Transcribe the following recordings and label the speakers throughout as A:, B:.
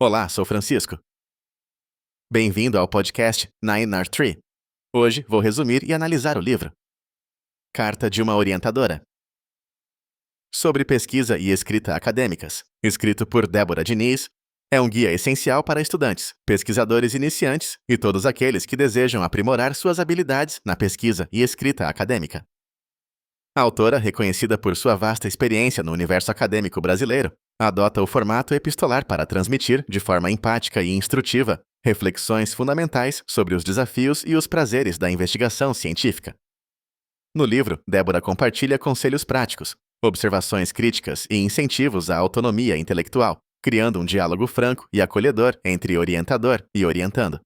A: Olá, sou Francisco. Bem-vindo ao podcast 9R3. Hoje vou resumir e analisar o livro Carta de uma Orientadora sobre pesquisa e escrita acadêmicas, escrito por Débora Diniz. É um guia essencial para estudantes, pesquisadores iniciantes e todos aqueles que desejam aprimorar suas habilidades na pesquisa e escrita acadêmica. A autora, reconhecida por sua vasta experiência no universo acadêmico brasileiro, adota o formato epistolar para transmitir, de forma empática e instrutiva, reflexões fundamentais sobre os desafios e os prazeres da investigação científica. No livro, Débora compartilha conselhos práticos, observações críticas e incentivos à autonomia intelectual, criando um diálogo franco e acolhedor entre orientador e orientando.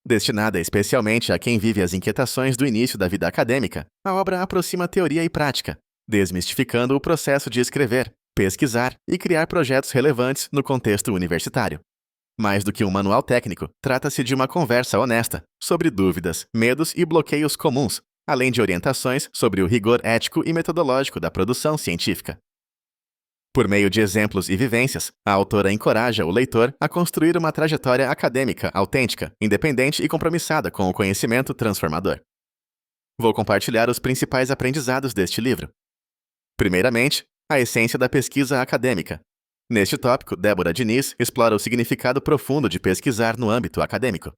A: Destinada especialmente a quem vive as inquietações do início da vida acadêmica, a obra aproxima teoria e prática, desmistificando o processo de escrever, pesquisar e criar projetos relevantes no contexto universitário. Mais do que um manual técnico, trata-se de uma conversa honesta sobre dúvidas, medos e bloqueios comuns, além de orientações sobre o rigor ético e metodológico da produção científica. Por meio de exemplos e vivências, a autora encoraja o leitor a construir uma trajetória acadêmica autêntica, independente e compromissada com o conhecimento transformador. Vou compartilhar os principais aprendizados deste livro. Primeiramente, a essência da pesquisa acadêmica. Neste tópico, Débora Diniz explora o significado profundo de pesquisar no âmbito acadêmico.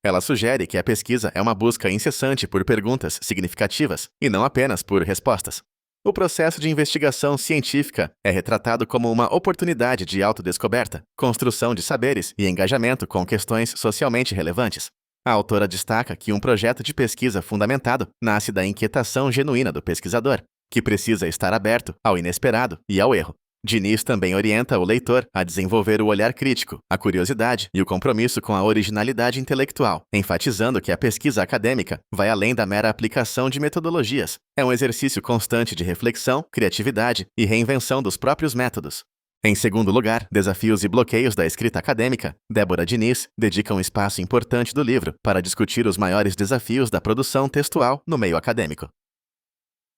A: Ela sugere que a pesquisa é uma busca incessante por perguntas significativas e não apenas por respostas. O processo de investigação científica é retratado como uma oportunidade de autodescoberta, construção de saberes e engajamento com questões socialmente relevantes. A autora destaca que um projeto de pesquisa fundamentado nasce da inquietação genuína do pesquisador, que precisa estar aberto ao inesperado e ao erro. Diniz também orienta o leitor a desenvolver o olhar crítico, a curiosidade e o compromisso com a originalidade intelectual, enfatizando que a pesquisa acadêmica vai além da mera aplicação de metodologias. É um exercício constante de reflexão, criatividade e reinvenção dos próprios métodos. Em segundo lugar, desafios e bloqueios da escrita acadêmica, Débora Diniz dedica um espaço importante do livro para discutir os maiores desafios da produção textual no meio acadêmico.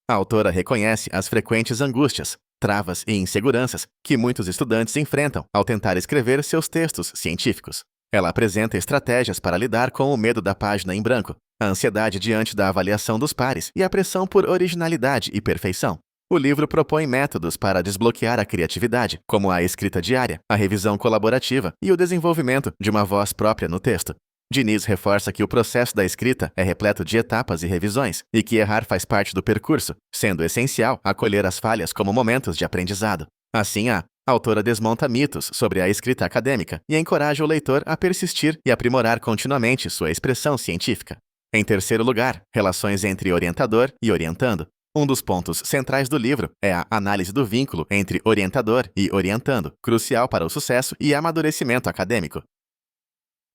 A: A autora reconhece as frequentes angústias, travas e inseguranças que muitos estudantes enfrentam ao tentar escrever seus textos científicos. Ela apresenta estratégias para lidar com o medo da página em branco, a ansiedade diante da avaliação dos pares e a pressão por originalidade e perfeição. O livro propõe métodos para desbloquear a criatividade, como a escrita diária, a revisão colaborativa e o desenvolvimento de uma voz própria no texto. Diniz reforça que o processo da escrita é repleto de etapas e revisões, e que errar faz parte do percurso, sendo essencial acolher as falhas como momentos de aprendizado. Assim, a autora desmonta mitos sobre a escrita acadêmica e encoraja o leitor a persistir e aprimorar continuamente sua expressão científica. Em terceiro lugar, relações entre orientador e orientando. Um dos pontos centrais do livro é a análise do vínculo entre orientador e orientando, crucial para o sucesso e amadurecimento acadêmico.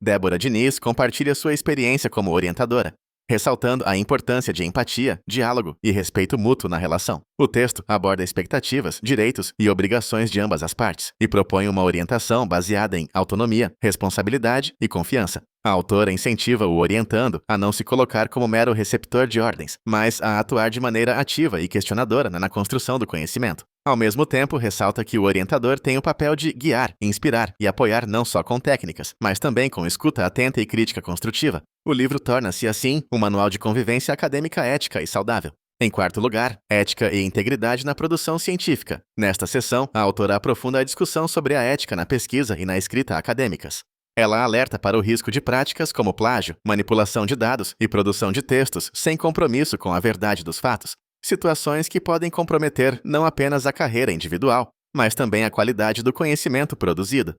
A: Débora Diniz compartilha sua experiência como orientadora, ressaltando a importância de empatia, diálogo e respeito mútuo na relação. O texto aborda expectativas, direitos e obrigações de ambas as partes e propõe uma orientação baseada em autonomia, responsabilidade e confiança. A autora incentiva o orientando a não se colocar como mero receptor de ordens, mas a atuar de maneira ativa e questionadora na construção do conhecimento. Ao mesmo tempo, ressalta que o orientador tem o papel de guiar, inspirar e apoiar não só com técnicas, mas também com escuta atenta e crítica construtiva. O livro torna-se, assim, um manual de convivência acadêmica ética e saudável. Em quarto lugar, ética e integridade na produção científica. Nesta seção, a autora aprofunda a discussão sobre a ética na pesquisa e na escrita acadêmicas. Ela alerta para o risco de práticas como plágio, manipulação de dados e produção de textos sem compromisso com a verdade dos fatos, situações que podem comprometer não apenas a carreira individual, mas também a qualidade do conhecimento produzido.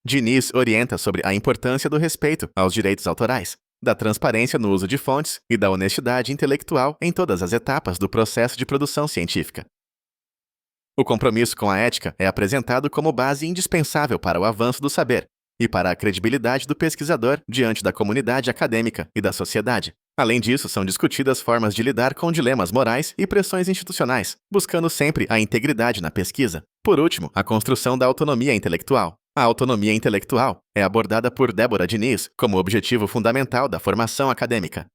A: Diniz orienta sobre a importância do respeito aos direitos autorais, da transparência no uso de fontes e da honestidade intelectual em todas as etapas do processo de produção científica. O compromisso com a ética é apresentado como base indispensável para o avanço do saber e para a credibilidade do pesquisador diante da comunidade acadêmica e da sociedade. Além disso, são discutidas formas de lidar com dilemas morais e pressões institucionais, buscando sempre a integridade na pesquisa. Por último, a construção da autonomia intelectual. A autonomia intelectual é abordada por Débora Diniz como objetivo fundamental da formação acadêmica.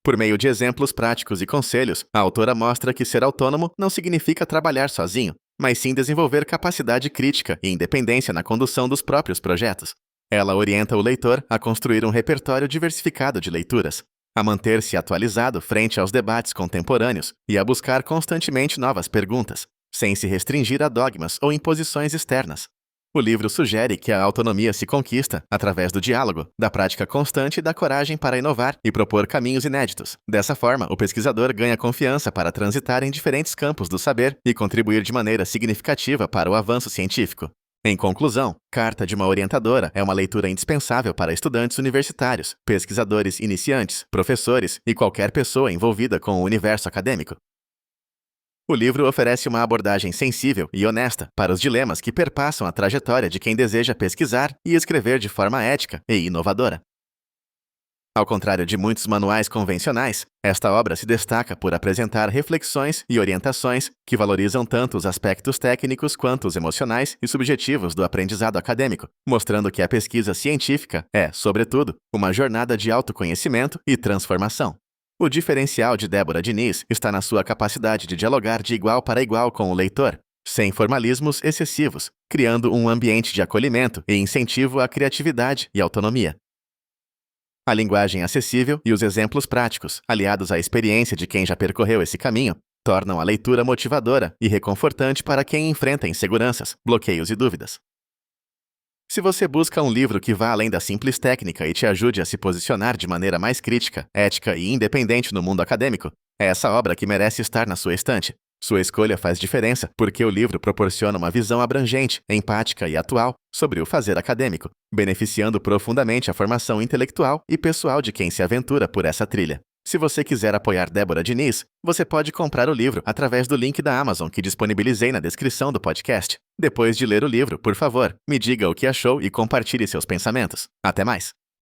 A: Por meio de exemplos práticos e conselhos, a autora mostra que ser autônomo não significa trabalhar sozinho, mas sim desenvolver capacidade crítica e independência na condução dos próprios projetos. Ela orienta o leitor a construir um repertório diversificado de leituras, a manter-se atualizado frente aos debates contemporâneos e a buscar constantemente novas perguntas, sem se restringir a dogmas ou imposições externas. O livro sugere que a autonomia se conquista através do diálogo, da prática constante e da coragem para inovar e propor caminhos inéditos. Dessa forma, o pesquisador ganha confiança para transitar em diferentes campos do saber e contribuir de maneira significativa para o avanço científico. Em conclusão, Carta de uma Orientadora é uma leitura indispensável para estudantes universitários, pesquisadores iniciantes, professores e qualquer pessoa envolvida com o universo acadêmico. O livro oferece uma abordagem sensível e honesta para os dilemas que perpassam a trajetória de quem deseja pesquisar e escrever de forma ética e inovadora. Ao contrário de muitos manuais convencionais, esta obra se destaca por apresentar reflexões e orientações que valorizam tanto os aspectos técnicos quanto os emocionais e subjetivos do aprendizado acadêmico, mostrando que a pesquisa científica é, sobretudo, uma jornada de autoconhecimento e transformação. O diferencial de Débora Diniz está na sua capacidade de dialogar de igual para igual com o leitor, sem formalismos excessivos, criando um ambiente de acolhimento e incentivo à criatividade e autonomia. A linguagem acessível e os exemplos práticos, aliados à experiência de quem já percorreu esse caminho, tornam a leitura motivadora e reconfortante para quem enfrenta inseguranças, bloqueios e dúvidas. Se você busca um livro que vá além da simples técnica e te ajude a se posicionar de maneira mais crítica, ética e independente no mundo acadêmico, é essa obra que merece estar na sua estante. Sua escolha faz diferença porque o livro proporciona uma visão abrangente, empática e atual sobre o fazer acadêmico, beneficiando profundamente a formação intelectual e pessoal de quem se aventura por essa trilha. Se você quiser apoiar Débora Diniz, você pode comprar o livro através do link da Amazon que disponibilizei na descrição do podcast. Depois de ler o livro, por favor, me diga o que achou e compartilhe seus pensamentos. Até mais!